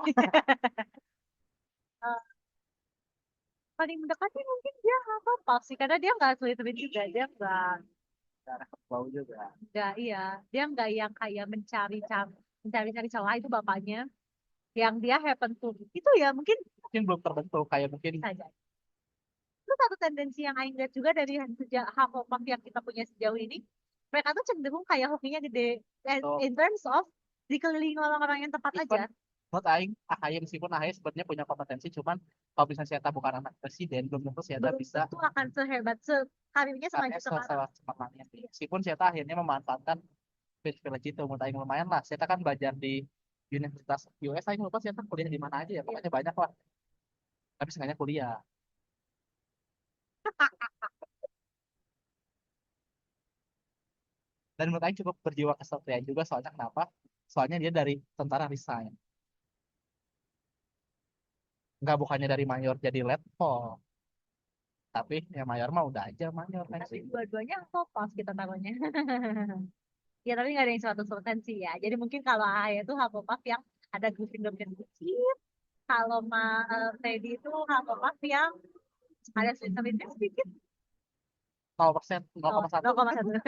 Paling mendekati mungkin dia apa sih, karena dia nggak Slytherin juga, dia daerah bau juga. nggak iya, dia nggak yang kayak mencari-cari celah, itu bapaknya. Yang dia happen to itu ya mungkin Mungkin belum terbentuk kayak mungkin saja. Itu satu tendensi yang Aing lihat juga dari sejak Hufflepuff yang kita punya sejauh ini. Mereka tuh cenderung kayak hokinya gede, atau in terms of dikelilingi orang-orang yang tepat aja. even menurut Aing AHY meskipun AHY sebenarnya punya kompetensi cuman kalau misalnya Sieta bukan anak presiden belum tentu Sieta Belum bisa tentu akan sehebat karirnya semaju sekarang. semangatnya. Meskipun Sieta akhirnya memanfaatkan privilege itu menurut Aing lumayan lah. Sieta kan belajar di Universitas US, Aing lupa Sieta kuliah di mana aja ya, Iya. pokoknya banyak lah. Tapi sengaja kuliah. Dan menurut Aing cukup berjiwa kesatriaan juga soalnya kenapa? Soalnya dia dari tentara resign. Nggak bukannya dari mayor jadi letpol. Tapi ya mayor mah udah aja mayor kan Tapi sih. dua-duanya Hufflepuff kita taruhnya. Ya tapi nggak ada yang 100% sih ya. Jadi mungkin kalau A itu Hufflepuff yang ada Gryffindor yang kecil. Kalau Teddy itu Hufflepuff yang ada Slytherin sedikit. 0%, Oh, 0,1. 0,1.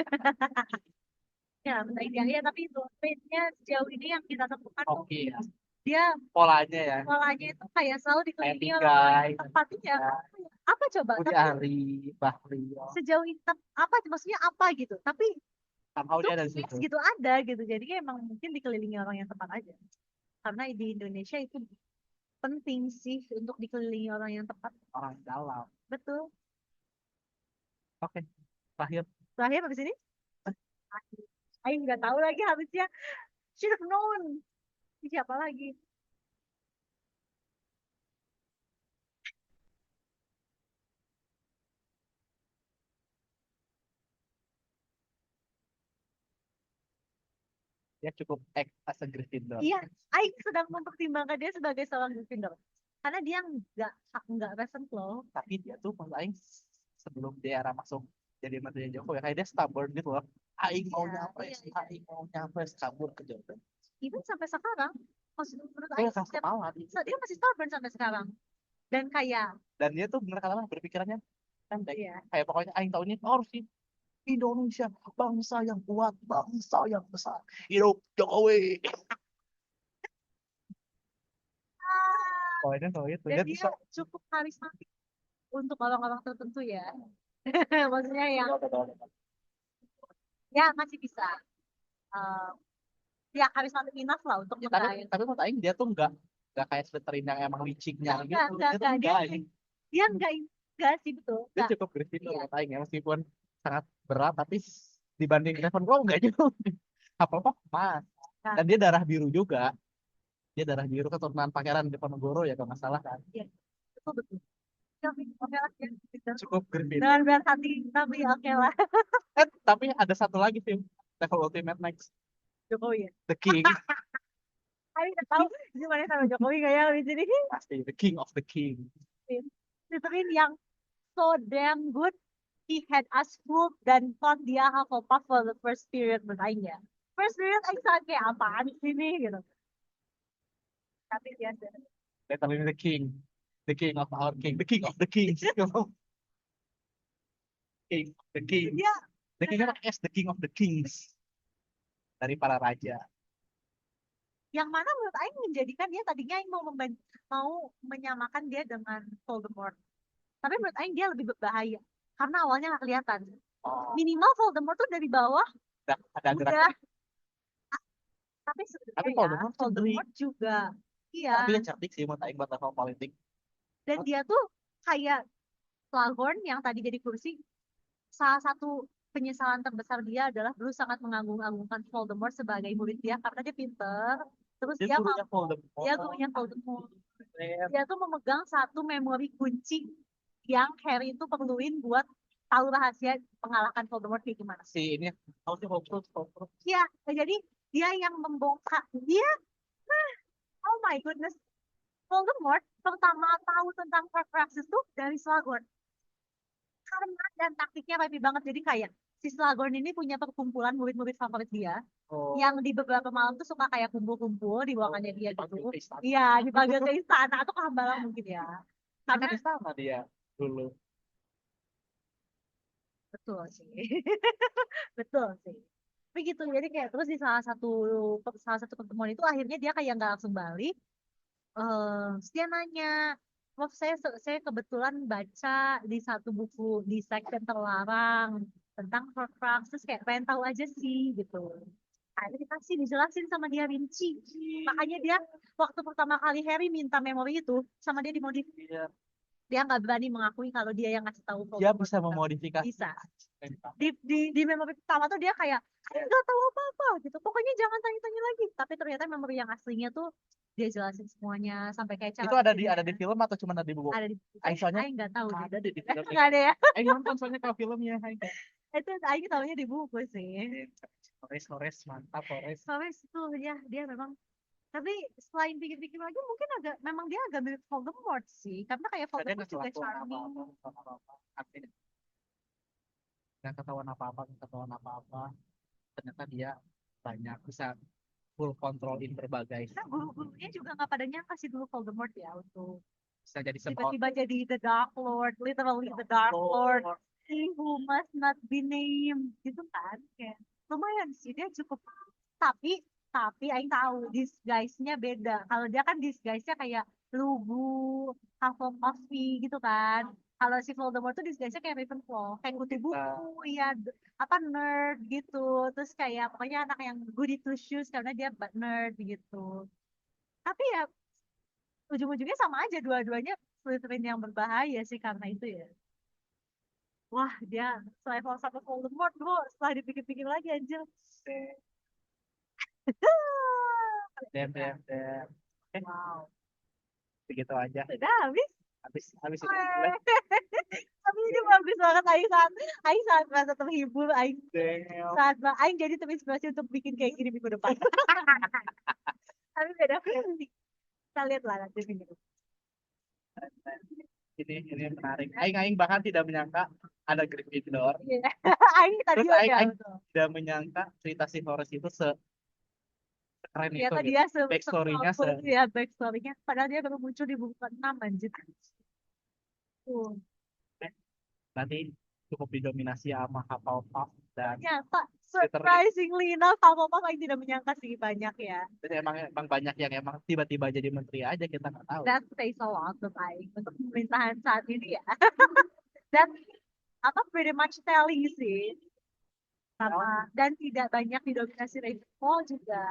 Ya, benar ideal ya, tapi itu rate-nya sejauh ini yang kita temukan tuh Oke ya. dia Polanya ya. polanya itu kayak selalu Kayak dikelilingi orang-orang Tigai, yang tepat ya. ya. Apa coba? Budi Tapi Ari, Bahri. sejauh ini apa maksudnya apa gitu? Tapi Somehow dia ada di sukses situ. gitu ada gitu. Jadi emang mungkin dikelilingi orang yang tepat aja. Karena di Indonesia itu penting sih untuk dikelilingi orang yang tepat. Orang dalam. Betul. Oke, terakhir. Terakhir habis ini, Aing nggak tahu lagi habisnya. Should have known. Siapa lagi? Dia cukup act as a Gryffindor. Iya, Aing sedang mempertimbangkan dia sebagai seorang Gryffindor. Karena dia nggak Ravenclaw. Tapi dia tuh pas Aing sebelum dia era masuk jadi menterinya Jokowi, kayak dia stubborn gitu loh. Aing mau Iya, nyapres, iya, iya. Aing mau nyapres, kabur ke Jordan. Even sampai sekarang, maksud menurut Dia Aing keras kepala. dia masih stubborn sampai sekarang. Dan kayak, Dan dia tuh bener kata berpikirannya pendek. iya. Kayak pokoknya Aing tahu ini harus sih Indonesia, bangsa yang kuat, bangsa yang besar. Hidup Jokowi. Oh, ini tahu itu. Dan Dia dia bisa. cukup karismatik untuk orang-orang tertentu ya. Maksudnya yang ya masih bisa. eh, Ya karismatik enough lah untuk Tapi menggait. tapi menurut Aing dia tuh nggak kayak Slytherin yang emang liciknya gitu. Dia tuh Enggak. enggak. Dia enggak sih betul. Dia Enggak. cukup Gryffindor Iya. menurut Aing ya. Meskipun sangat berat tapi dibanding Ravenclaw enggak juga. Apa-apa mas. Nah, Dan dia darah biru juga. Dia darah biru keturunan Pangeran Diponegoro ya kalau nggak salah kan. iya, betul. Tapi oke lah ya. Cukup Gryffindor. Dengan berat hati, tapi oke lah. Tapi ada satu lagi film level Ultimate Next. Jokowi ya. The King. Ayo udah tahu gimana sama Jokowi kayak di sini. Pasti The King of the King. Slytherin yang so damn good, he had us fooled dan thought dia Hufflepuff for the first period bermain ya. First period Aing sangat kayak apaan sini gitu. Tapi biasa. Literally the king. The king of our king. The king of the kings. King of the kings. Dia The king kan S, the king of the kings. Dari para raja. yang mana menurut Aing menjadikan dia tadinya Aing mau menyamakan dia dengan Voldemort. Tapi menurut Aing dia lebih berbahaya karena awalnya nggak kelihatan. Oh, Minimal Voldemort tuh dari bawah ada gerak. udah, tapi Tapi sebenarnya ya Voldemort tuh Voldemort juga Iya, Tapi dia cerdik sih menurut aing buat level politik. dan dia tuh kayak Slughorn yang tadi jadi kursi, salah satu penyesalan terbesar dia adalah dulu sangat mengagung-agungkan Voldemort sebagai murid dia karena dia pinter. Terus Dia dia gurunya dia Voldemort. gurunya Voldemort. Keren. Dia tuh memegang satu memori kunci yang Harry itu perluin buat tahu rahasia pengalahkan Voldemort kayak gimana. Si ini tahu sih Horcrux. Iya, jadi dia yang membongkar dia. Oh my goodness, Voldemort pertama tahu tentang Horcruxes tuh dari Slughorn. Karena dan taktiknya rapi banget. Jadi kayak si Slughorn ini punya perkumpulan murid-murid favorit dia Oh, yang di beberapa malam tuh suka kayak kumpul-kumpul di ruangannya dia dipanggil gitu. ke istana. Iya, dipanggil ke istana atau ke Hambalang mungkin ya. Ini Karena kan istana dia dulu. betul sih. Betul sih. Tapi gitu, jadi kayak terus di salah satu pertemuan itu akhirnya dia kayak nggak langsung balik. Terus dia nanya, Prof, saya kebetulan baca di satu buku di section terlarang tentang Horcrux, terus kayak pengen tahu aja sih gitu. Akhirnya dikasih dijelasin sama dia rinci. Makanya dia waktu pertama kali Harry minta memori itu sama dia dimodif. Dia, Dia nggak berani mengakui kalau dia yang ngasih tahu dia Voldemort bisa tentang memodifikasi. bisa. Di memori pertama tuh dia kayak nggak tahu apa-apa gitu. Pokoknya jangan tanya-tanya lagi. Tapi ternyata memori yang aslinya tuh dia jelasin semuanya sampai kayak cara Itu bikinnya. ada di film atau cuma ada di buku? Ada di Aing soalnya Aing nggak tahu deh. ada di filmnya. Nggak ada ya. Aing nonton soalnya kalau filmnya Aing kayak, Itu Aing tahunya di buku sih. Horace mantap Horace. Soalnya itu ya dia memang. Tapi selain pikir-pikir lagi mungkin memang dia agak mirip Voldemort sih. Karena kayak Dia Voldemort nggak juga kelakuan charming. apa-apa. Artinya nggak ketahuan apa-apa, nggak ketahuan apa-apa. Ternyata dia banyak bisa full controlin berbagai, Karena guru-gurunya juga nggak pada nyangka sih dulu Voldemort ya untuk bisa jadi semprot. tiba-tiba jadi the Dark Lord, literally the Dark Lord, he who must not be named, gitu kan? Kayak lumayan sih dia cukup. Tapi Aing tahu disguise-nya beda. Kalau dia kan disguise-nya kayak lugu, Hufflepuff gitu kan. Kalau si Voldemort tuh disguise-nya kayak Ravenclaw, kayak kutip buku, ya apa nerd gitu. Terus kayak pokoknya anak yang goody two shoes karena dia nerd gitu. Tapi ya ujung-ujungnya sama aja dua-duanya Slytherin yang berbahaya sih karena itu ya. Wah, dia selevel sama Voldemort, bro. Setelah dipikir-pikir lagi, anjir. Dan Wow. begitu aja. Sudah habis. Habis itu Weh. Tapi ini bagus banget. Aing saat merasa terhibur. Damn. Aing jadi terinspirasi untuk bikin kayak gini minggu depan. Tapi beda versi. Kita lihat lah nanti minggu depan. Ini menarik. Aing bahkan tidak menyangka ada Gryffindor. Iya. Aing tadi Terus udah. Aing Betul. tidak menyangka cerita si Horace itu sekeren itu Ternyata gitu. dia Backstory-nya ya backstory-nya. Padahal dia baru muncul di buku ke-6 anjir. Tuh. nanti cukup didominasi sama Hufflepuff dan Ternyata Slytherin. surprisingly enough apa Aing tidak menyangka sih banyak ya. Jadi emang banyak yang emang tiba-tiba jadi menteri aja kita nggak tahu. That says a lot of Aing untuk pemerintahan saat ini ya. Dan apa pretty much telling sih. Sama dan tidak banyak didominasi Ravenclaw juga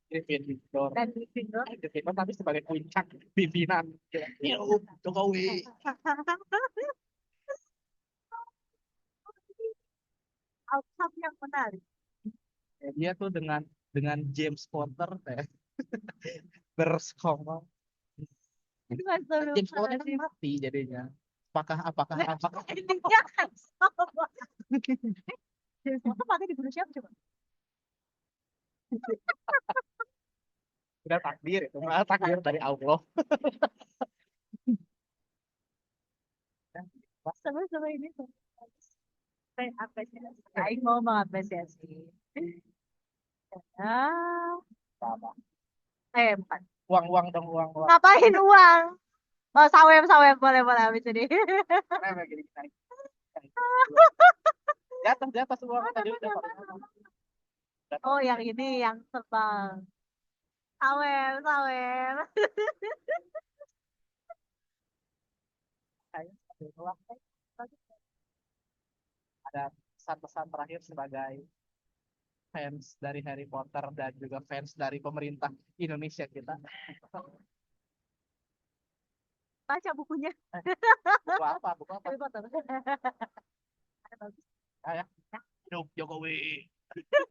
Gryffindor. dan Gryffindor. Gryffindor tapi sebagai puncak pimpinan. Yo, Jokowi. Outcome yang menarik. Dia tuh dengan James Potter bersekongkol. Itu kan selalu James Potter kan mati jadinya. Apakah intinya kan sama. James Potter mati dibunuh siapa coba? udah takdir itu malah takdir dari Allah. Sama-sama ini apresiasi. Aing mau mengapresiasi. Ah, bukan. Uang dong uang. Ngapain uang? Oh, sawem boleh habis ini. Kenapa gini naik? Di atas uang tadi udah. Oh, yang ini yang terbang. Sawem. Ada pesan-pesan terakhir sebagai fans dari Harry Potter dan juga fans dari pemerintah Indonesia kita. Baca bukunya Buku apa? Buku apa? Harry Potter. Ada bagus. Ah, ya. Ya. Hidup Jokowi.